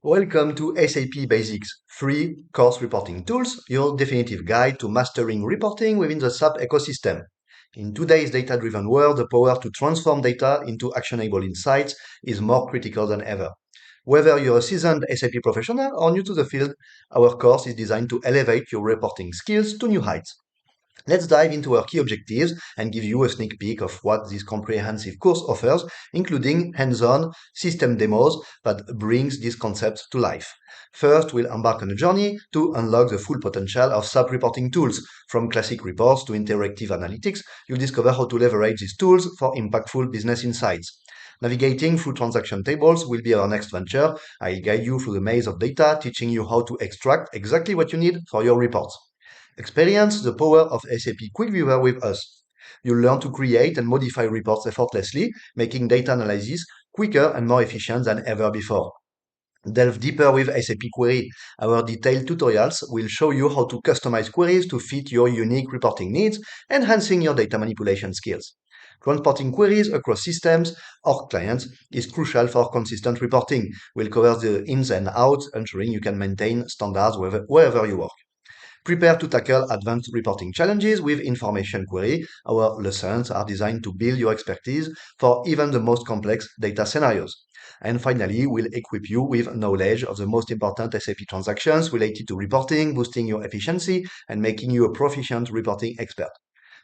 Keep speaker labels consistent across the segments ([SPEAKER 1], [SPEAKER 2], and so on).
[SPEAKER 1] Welcome to SAP Basics, free course reporting tools, your definitive guide to mastering reporting within the SAP ecosystem. In today's data-driven world, the power to transform data into actionable insights is more critical than ever. Whether you're a seasoned SAP professional or new to the field, our course is designed to elevate your reporting skills to new heights. Let's dive into our key objectives and give you a sneak peek of what this comprehensive course offers, including hands-on system demos that brings these concepts to life. First, we'll embark on a journey to unlock the full potential of SAP reporting tools. From classic reports to interactive analytics, you'll discover how to leverage these tools for impactful business insights. Navigating through transaction tables will be our next venture. I'll guide you through the maze of data, teaching you how to extract exactly what you need for your reports. Experience the power of SAP Quick Viewer with us. You'll learn to create and modify reports effortlessly, making data analysis quicker and more efficient than ever before. Delve deeper with SAP Query. Our detailed tutorials will show you how to customize queries to fit your unique reporting needs, enhancing your data manipulation skills. Transporting queries across systems or clients is crucial for consistent reporting. We'll cover the ins and outs, ensuring you can maintain standards wherever you work. Prepare to tackle advanced reporting challenges with Information Query. Our lessons are designed to build your expertise for even the most complex data scenarios. And finally, we'll equip you with knowledge of the most important SAP transactions related to reporting, boosting your efficiency, and making you a proficient reporting expert.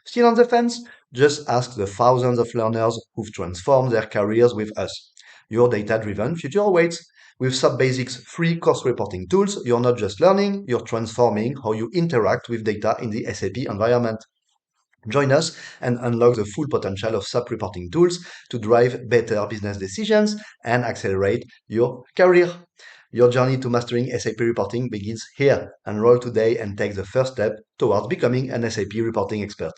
[SPEAKER 1] Still on the fence? Just ask the thousands of learners who've transformed their careers with us. Your data-driven future awaits. With SAP Basics free course reporting tools, you're not just learning, you're transforming how you interact with data in the SAP environment. Join us and unlock the full potential of SAP reporting tools to drive better business decisions and accelerate your career. Your journey to mastering SAP reporting begins here. Enroll today and take the first step towards becoming an SAP reporting expert.